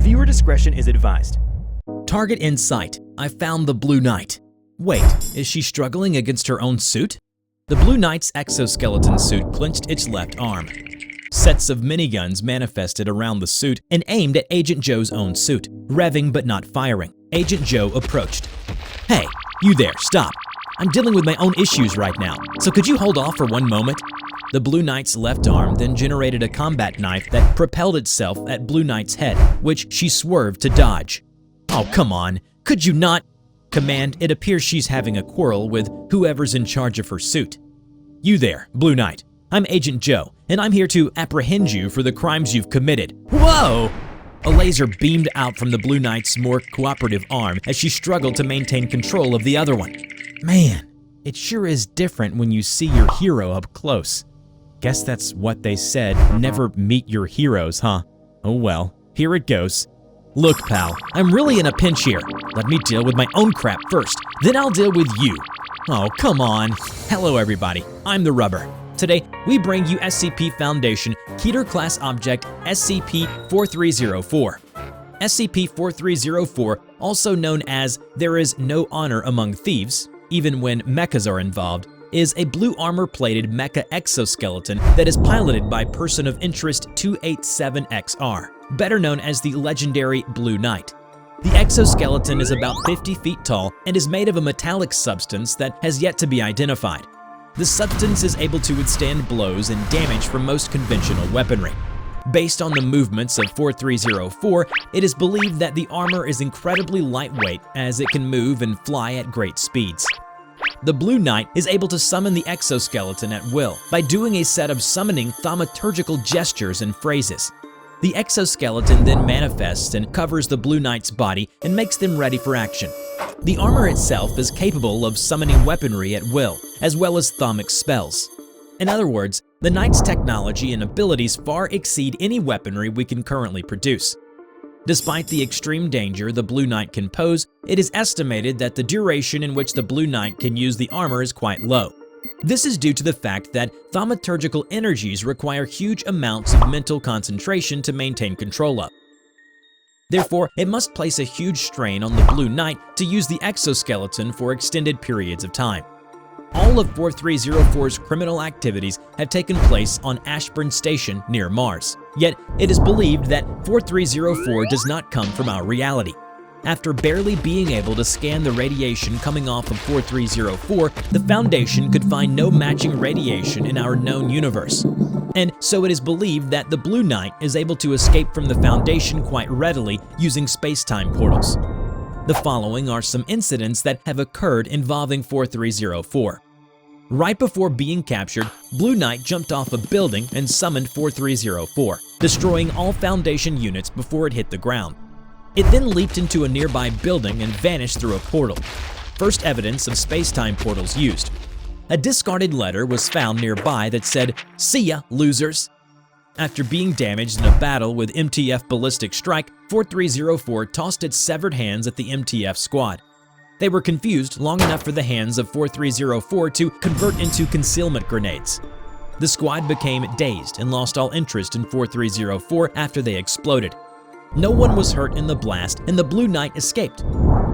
Viewer discretion is advised. Target in sight. I found the Blue Knight. Wait, is she struggling against her own suit? The Blue Knight's exoskeleton suit clenched its left arm. Sets of miniguns manifested around the suit and aimed at Agent Joe's own suit, revving but not firing. Agent Joe approached. Hey, you there, stop. I'm dealing with my own issues right now, so could you hold off for one moment? The Blue Knight's left arm then generated a combat knife that propelled itself at Blue Knight's head, which she swerved to dodge. Oh, come on, could you not? Command, it appears she's having a quarrel with whoever's in charge of her suit. You there, Blue Knight. I'm Agent Joe, and I'm here to apprehend you for the crimes you've committed. Whoa! A laser beamed out from the Blue Knight's more cooperative arm as she struggled to maintain control of the other one. Man, it sure is different when you see your hero up close. Guess that's what they said, never meet your heroes, huh? Oh well, here it goes. Look, pal, I'm really in a pinch here. Let me deal with my own crap first, then I'll deal with you. Oh, come on. Hello, everybody. I'm TheRubber. Today, we bring you SCP Foundation KETER Class Object SCP-4304. SCP-4304, also known as There Is No Honor Among Thieves, even when mechas are involved, is a blue armor-plated mecha exoskeleton that is piloted by Person of Interest 287XR, better known as the legendary Blue Knight. The exoskeleton is about 50 feet tall and is made of a metallic substance that has yet to be identified. The substance is able to withstand blows and damage from most conventional weaponry. Based on the movements of 4304, it is believed that the armor is incredibly lightweight as it can move and fly at great speeds. The Blue Knight is able to summon the exoskeleton at will by doing a set of summoning thaumaturgical gestures and phrases. The exoskeleton then manifests and covers the Blue Knight's body and makes them ready for action. The armor itself is capable of summoning weaponry at will, as well as thaumic spells. In other words, the Knight's technology and abilities far exceed any weaponry we can currently produce. Despite the extreme danger the Blue Knight can pose, it is estimated that the duration in which the Blue Knight can use the armor is quite low. This is due to the fact that thaumaturgical energies require huge amounts of mental concentration to maintain control of. Therefore, it must place a huge strain on the Blue Knight to use the exoskeleton for extended periods of time. All of 4304's criminal activities have taken place on Ashburn Station near Mars, yet it is believed that 4304 does not come from our reality. After barely being able to scan the radiation coming off of 4304, the Foundation could find no matching radiation in our known universe. And so it is believed that the Blue Knight is able to escape from the Foundation quite readily using space-time portals. The following are some incidents that have occurred involving 4304. Right before being captured, Blue Knight jumped off a building and summoned 4304, destroying all Foundation units before it hit the ground. It then leaped into a nearby building and vanished through a portal. First evidence of space-time portals used. A discarded letter was found nearby that said, "See ya, losers." After being damaged in a battle with MTF Ballistic Strike, 4304 tossed its severed hands at the MTF squad. They were confused long enough for the hands of 4304 to convert into concealment grenades. The squad became dazed and lost all interest in 4304 after they exploded. No one was hurt in the blast and the Blue Knight escaped.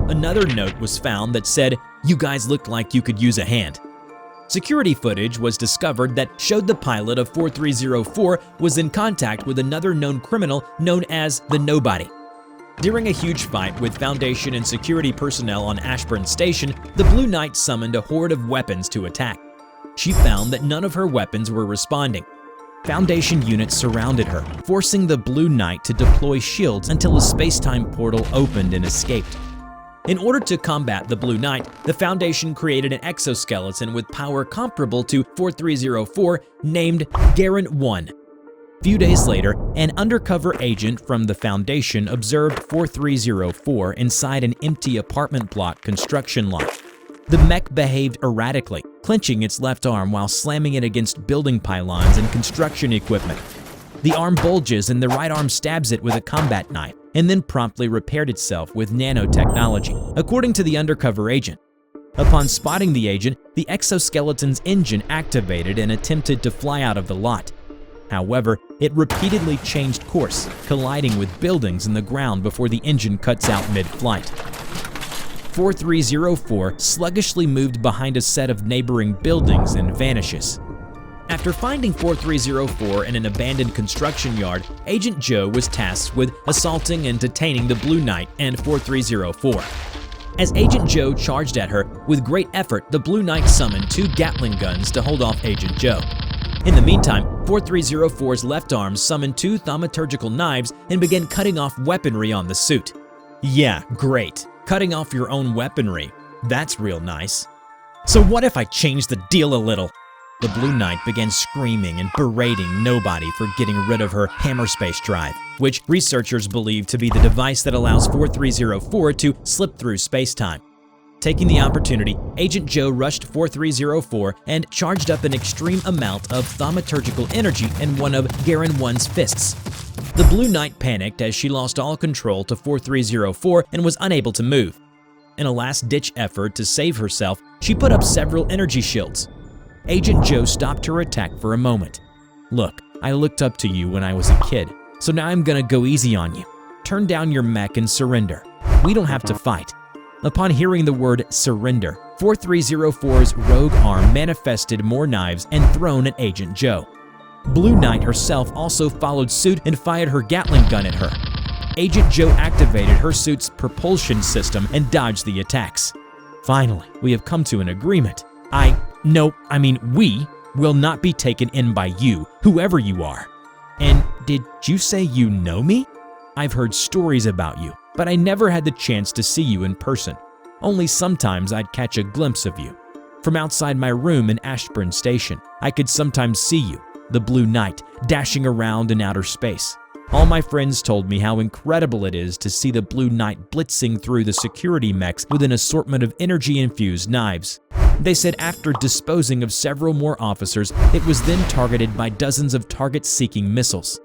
Another note was found that said, "You guys look like you could use a hand." Security footage was discovered that showed the pilot of 4304 was in contact with another known criminal known as the Nobody. During a huge fight with Foundation and security personnel on Ashburn Station, the Blue Knight summoned a horde of weapons to attack. She found that none of her weapons were responding. Foundation units surrounded her, forcing the Blue Knight to deploy shields until a space-time portal opened and escaped. In order to combat the Blue Knight, the Foundation created an exoskeleton with power comparable to 4304 named Garant 1. Few days later, an undercover agent from the Foundation observed 4304 inside an empty apartment block construction lot. The mech behaved erratically, clenching its left arm while slamming it against building pylons and construction equipment. The arm bulges and the right arm stabs it with a combat knife, and then promptly repaired itself with nanotechnology, according to the undercover agent. Upon spotting the agent, the exoskeleton's engine activated and attempted to fly out of the lot. However, it repeatedly changed course, colliding with buildings in the ground before the engine cuts out mid-flight. 4304 sluggishly moved behind a set of neighboring buildings and vanishes. After finding 4304 in an abandoned construction yard, Agent Joe was tasked with assaulting and detaining the Blue Knight and 4304. As Agent Joe charged at her, with great effort, the Blue Knight summoned 2 Gatling guns to hold off Agent Joe. In the meantime, 4304's left arm summoned 2 thaumaturgical knives and began cutting off weaponry on the suit. Yeah, great. Cutting off your own weaponry. That's real nice. So what if I change the deal a little? The Blue Knight began screaming and berating Nobody for getting rid of her hammerspace drive, which researchers believe to be the device that allows 4304 to slip through space-time. Taking the opportunity, Agent Joe rushed 4304 and charged up an extreme amount of thaumaturgical energy in one of Garen 1's fists. The Blue Knight panicked as she lost all control to 4304 and was unable to move. In a last-ditch effort to save herself, she put up several energy shields. Agent Joe stopped her attack for a moment. Look, I looked up to you when I was a kid, so now I'm gonna go easy on you. Turn down your mech and surrender. We don't have to fight. Upon hearing the word surrender, 4304's rogue arm manifested more knives and thrown at Agent Joe. Blue Knight herself also followed suit and fired her Gatling gun at her. Agent Joe activated her suit's propulsion system and dodged the attacks. Finally, we have come to an agreement. We will not be taken in by you, whoever you are. And did you say you know me? I've heard stories about you, but I never had the chance to see you in person. Only sometimes I'd catch a glimpse of you. From outside my room in Ashburn Station, I could sometimes see you, the Blue Knight, dashing around in outer space. All my friends told me how incredible it is to see the Blue Knight blitzing through the security mechs with an assortment of energy-infused knives. They said after disposing of several more officers, it was then targeted by dozens of target-seeking missiles.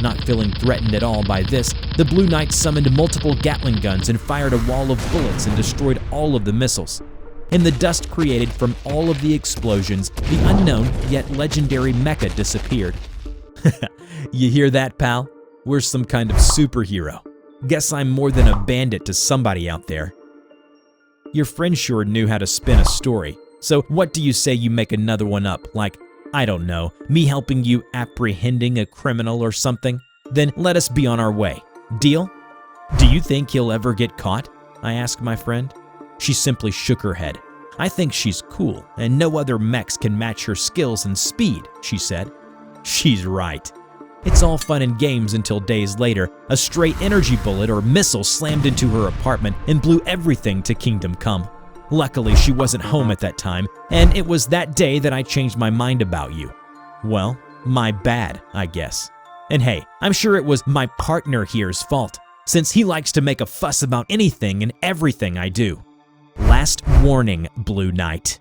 Not feeling threatened at all by this, the Blue Knight summoned multiple Gatling guns and fired a wall of bullets and destroyed all of the missiles. In the dust created from all of the explosions, the unknown yet legendary mecha disappeared. You hear that, pal? We're some kind of superhero. Guess I'm more than a bandit to somebody out there. Your friend sure knew how to spin a story, so what do you say you make another one up, like, I don't know, me helping you apprehending a criminal or something? Then let us be on our way. Deal? Do you think he'll ever get caught? I asked my friend. She simply shook her head. I think she's cool, and no other mechs can match her skills and speed, she said. She's right. It's all fun and games until days later, a stray energy bullet or missile slammed into her apartment and blew everything to Kingdom Come. Luckily, she wasn't home at that time, and it was that day that I changed my mind about you. Well, my bad, I guess. And hey, I'm sure it was my partner here's fault, since he likes to make a fuss about anything and everything I do. Last warning, Blue Knight.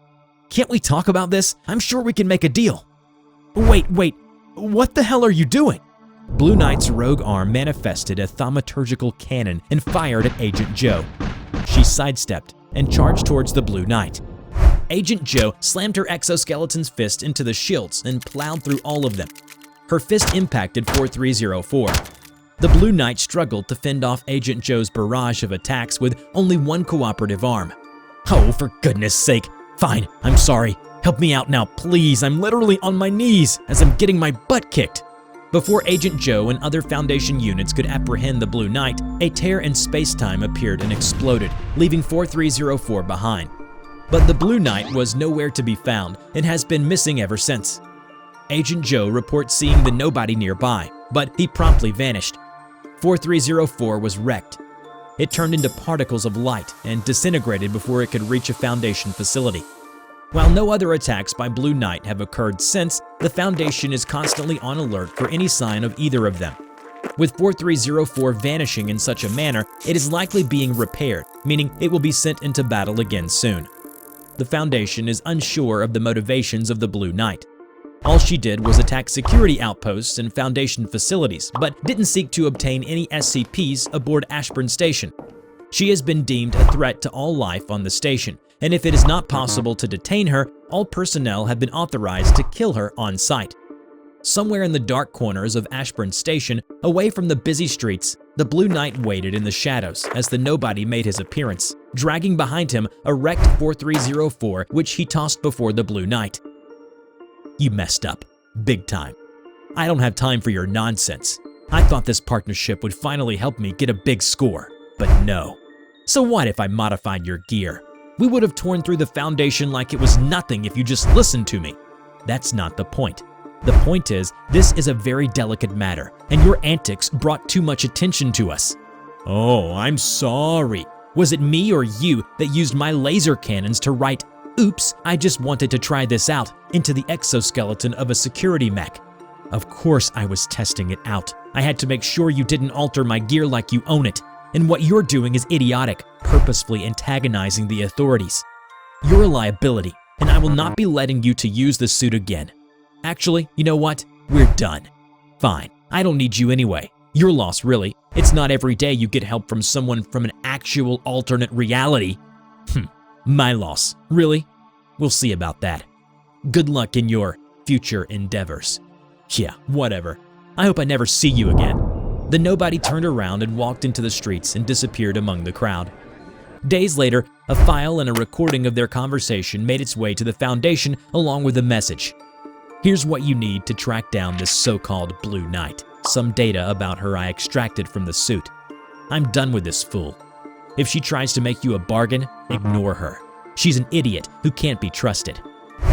Can't we talk about this? I'm sure we can make a deal. Wait, what the hell are you doing? Blue Knight's rogue arm manifested a thaumaturgical cannon and fired at Agent Joe. She sidestepped and charged towards the Blue Knight. Agent Joe slammed her exoskeleton's fist into the shields and plowed through all of them. Her fist impacted 4304. The Blue Knight struggled to fend off Agent Joe's barrage of attacks with only one cooperative arm. Oh, for goodness sake. Fine, I'm sorry. Help me out now, please. I'm literally on my knees as I'm getting my butt kicked. Before Agent Joe and other Foundation units could apprehend the Blue Knight, a tear in space-time appeared and exploded, leaving 4304 behind. But the Blue Knight was nowhere to be found and has been missing ever since. Agent Joe reports seeing the Nobody nearby, but he promptly vanished. 4304 was wrecked. It turned into particles of light and disintegrated before it could reach a Foundation facility. While no other attacks by Blue Knight have occurred since, the Foundation is constantly on alert for any sign of either of them. With 4304 vanishing in such a manner, it is likely being repaired, meaning it will be sent into battle again soon. The Foundation is unsure of the motivations of the Blue Knight. All she did was attack security outposts and Foundation facilities, but didn't seek to obtain any SCPs aboard Ashburn Station. She has been deemed a threat to all life on the station, and if it is not possible to detain her, all personnel have been authorized to kill her on site. Somewhere in the dark corners of Ashburn Station, away from the busy streets, the Blue Knight waited in the shadows as the nobody made his appearance, dragging behind him a wrecked 4304 which he tossed before the Blue Knight. "You messed up. Big time. I don't have time for your nonsense. I thought this partnership would finally help me get a big score, but no. So what if I modified your gear? We would have torn through the Foundation like it was nothing if you just listened to me. That's not the point. The point is, this is a very delicate matter, and your antics brought too much attention to us." "Oh, I'm sorry. Was it me or you that used my laser cannons to write, 'Oops, I just wanted to try this out,' into the exoskeleton of a security mech? Of course I was testing it out. I had to make sure you didn't alter my gear like you own it. And what you're doing is idiotic, purposefully antagonizing the authorities. You're a liability, and I will not be letting you to use the suit again. Actually, you know what? We're done. Fine, I don't need you anyway. Your loss, really. It's not every day you get help from someone from an actual alternate reality. My loss. Really? We'll see about that. Good luck in your future endeavors." Yeah, whatever. I hope I never see you again. The nobody turned around and walked into the streets and disappeared among the crowd. Days later, a file and a recording of their conversation made its way to the Foundation along with a message. "Here's what you need to track down this so-called Blue Knight. Some data about her I extracted from the suit. I'm done with this fool. If she tries to make you a bargain, ignore her. She's an idiot who can't be trusted.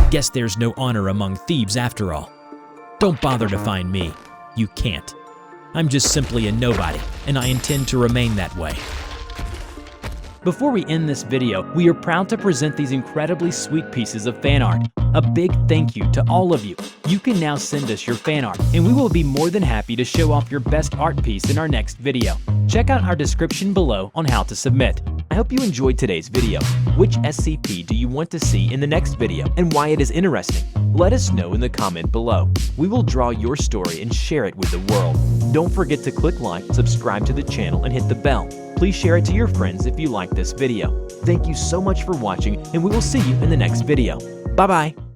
Guess there's no honor among thieves after all. Don't bother to find me. You can't. I'm just simply a nobody, and I intend to remain that way." Before we end this video, we are proud to present these incredibly sweet pieces of fan art. A big thank you to all of you. You can now send us your fan art, and we will be more than happy to show off your best art piece in our next video. Check out our description below on how to submit. I hope you enjoyed today's video. Which SCP do you want to see in the next video, and why it is interesting? Let us know in the comment below. We will draw your story and share it with the world. Don't forget to click like, subscribe to the channel, and hit the bell. Please share it to your friends if you like this video. Thank you so much for watching, and we will see you in the next video. Bye-bye.